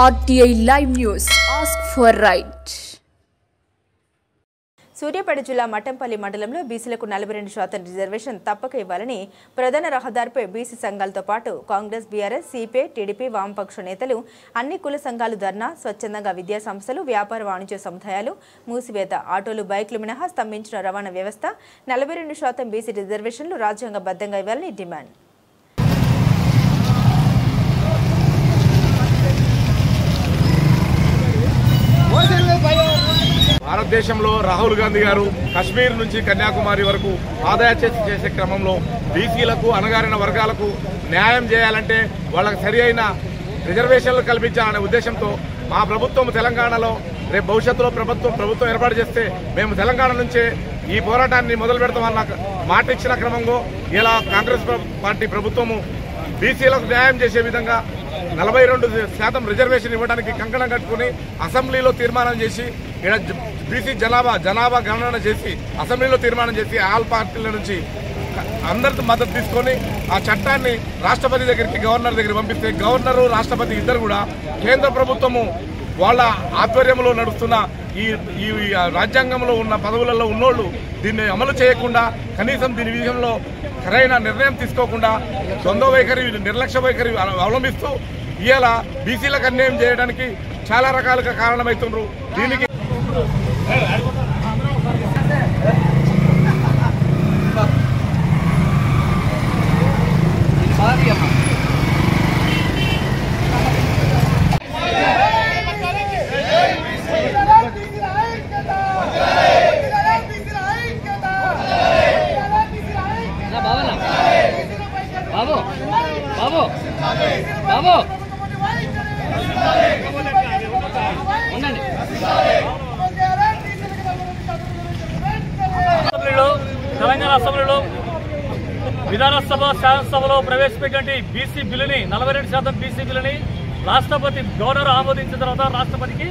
RTI Live News. Ask for right. Suryapet జిల్లా మట్టంపల్లి మండలంలో బీసీలకు 42% రిజర్వేషన్ తప్పక ఇవ్వాలని ప్రధాన రహదారిపై బీసీ సంఘాలతో పాటు కాంగ్రెస్, బీఆర్ఎస్, సిపిఐ, టీడీపీ, వామపక్ష నేతలు, అన్ని కుల సంఘాలు ధర్నా, స్వచ్ఛందంగా విద్యా సంస్థలు, వ్యాపార వాణిజ్య సముదాయాలు మూసివేత, ఆటోలు, బైక్లు మినహా స్తంభించిన రవాణా వ్యవస్థ, 42% బీసీ రిజర్వేషన్లు రాజ్యాంగబద్ధంగా ఇవ్వాలని డిమాండ్. భారతదేశంలో రాహుల్ గాంధీ గారు కశ్మీర్ నుంచి కన్యాకుమారి వరకు పాదయాత్ర చేసే క్రమంలో బీసీలకు, అణగారిన వర్గాలకు న్యాయం చేయాలంటే వాళ్ళకి సరి అయిన రిజర్వేషన్లు కల్పించాలనే ఉద్దేశంతో మా ప్రభుత్వం తెలంగాణలో రేపు భవిష్యత్తులో ప్రభుత్వం ఏర్పాటు చేస్తే మేము తెలంగాణ నుంచే ఈ పోరాటాన్ని మొదలు పెడతామన్న మాట ఇచ్చిన క్రమంలో ఇలా కాంగ్రెస్ పార్టీ ప్రభుత్వము బీసీలకు న్యాయం చేసే విధంగా 42% రిజర్వేషన్ ఇవ్వడానికి కంకణం కట్టుకుని అసెంబ్లీలో తీర్మానం చేసి ఇక్కడ బీసీ జనాభా గణన చేసి అసెంబ్లీలో తీర్మానం చేసి ఆల్ పార్టీల నుంచి అందరితో మద్దతు తీసుకొని ఆ చట్టాన్ని రాష్ట్రపతి దగ్గరికి, గవర్నర్ దగ్గరికి పంపిస్తే గవర్నరు, రాష్ట్రపతి ఇద్దరు కూడా కేంద్ర ప్రభుత్వము వాళ్ళ ఆధ్వర్యంలో నడుస్తున్న ఈ రాజ్యాంగంలో ఉన్న పదవులలో ఉన్నోళ్లు దీన్ని అమలు చేయకుండా, కనీసం దీని విషయంలో సరైన నిర్ణయం తీసుకోకుండా ద్వంద్వ వైఖరి, నిర్లక్ష్య వైఖరి అవలంబిస్తూ ఇవాళ బీసీలకు అన్యాయం చేయడానికి చాలా రకాలుగా కారణమవుతున్నారు. దీనికి తెలంగాణ అసెంబ్లీలో విధానసభ, శాసనసభలో ప్రవేశపెట్టిన బీసీ బిల్లుని 42% బీసీ బిల్లుని రాష్ట్రపతి, గవర్నర్ ఆమోదించిన తర్వాత రాష్ట్రపతికి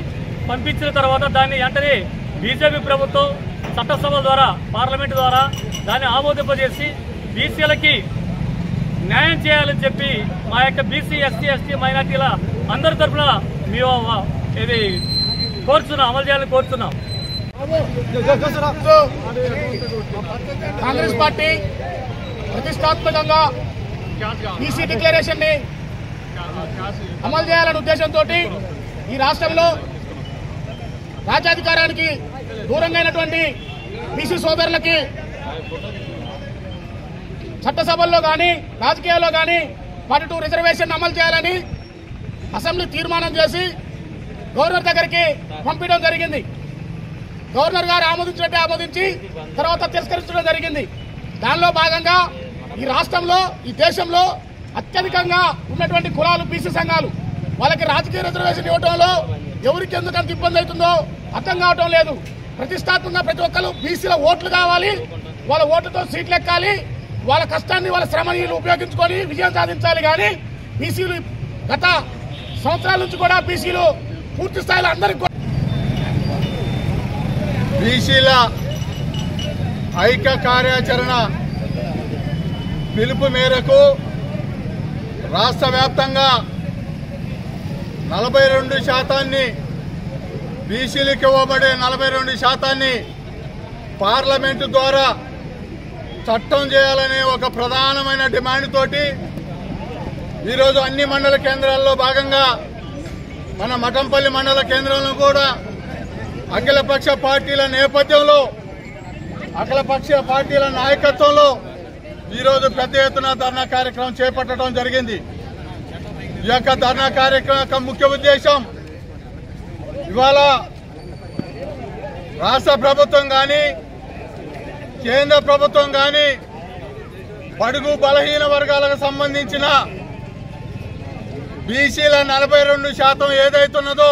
పంపించిన తర్వాత దాన్ని వెంటనే బీజేపీ ప్రభుత్వం చట్టసభ ద్వారా, పార్లమెంటు ద్వారా దాన్ని ఆమోదింపజేసి బీసీలకి న్యాయం చేయాలని చెప్పి మా యొక్క బీసీ, ఎస్సీ, ఎస్టీ, మైనార్టీల అందరి తరఫున మేము ఇది కోరుతున్నాం, అమలు చేయాలని కోరుతున్నాం. కాంగ్రెస్ పార్టీ ప్రతిష్టాత్మకంగా బీసీ డిక్లరేషన్ ని అమలు చేయాలనే ఉద్దేశంతో ఈ రాష్ట్రంలో రాజ్యాధికారానికి దూరంగా అయినటువంటి బీసీ సోదరులకి చట్టసభల్లో కానీ, రాజకీయాల్లో కానీ 42 రిజర్వేషన్ అమలు చేయాలని అసెంబ్లీ తీర్మానం చేసి గవర్నర్ దగ్గరికి పంపించడం జరిగింది. గవర్నర్ గారు ఆమోదించినట్టే ఆమోదించి తర్వాత తిరస్కరించడం జరిగింది. దానిలో భాగంగా ఈ రాష్ట్రంలో, ఈ దేశంలో అత్యధికంగా ఉన్నటువంటి కులాలు బీసీ సంఘాలు. వాళ్ళకి రాజకీయ రిజర్వేషన్ ఇవ్వడంలో ఎవరికి ఎందుకంత ఇబ్బంది అవుతుందో అర్థం కావటం లేదు. ప్రతిష్టాత్మకంగా ప్రతి ఒక్కరు బీసీల ఓట్లు కావాలి, వాళ్ళ ఓట్లతో సీట్లు ఎక్కాలి, వాళ్ళ కష్టాన్ని, వాళ్ళ శ్రమని ఉపయోగించుకొని విజయం సాధించాలి. కానీ బీసీలు గత సంవత్సరాల నుంచి కూడా బీసీలు పూర్తి స్థాయిలో అందరికీ బీసీల ఐక్య కార్యాచరణ పిలుపు మేరకు రాష్ట్ర వ్యాప్తంగా 42% బీసీలకు ఇవ్వబడే 42% పార్లమెంటు ద్వారా చట్టం చేయాలనే ఒక ప్రధానమైన డిమాండ్ తోటి ఈరోజు అన్ని మండల కేంద్రాల్లో భాగంగా మన మఠంపల్లి మండల కేంద్రంలో కూడా అఖిలపక్ష పార్టీల నేపథ్యంలో, అఖిలపక్ష పార్టీల నాయకత్వంలో ఈరోజు పెద్ద ఎత్తున ధర్నా కార్యక్రమం చేపట్టడం జరిగింది. ఈ యొక్క ధర్నా కార్యక్రమం యొక్క ముఖ్య ఉద్దేశం ఇవాళ రాష్ట్ర ప్రభుత్వం కానీ, కేంద్ర ప్రభుత్వం కానీ బడుగు బలహీన వర్గాలకు సంబంధించిన బీసీల 42% ఏదైతున్నదో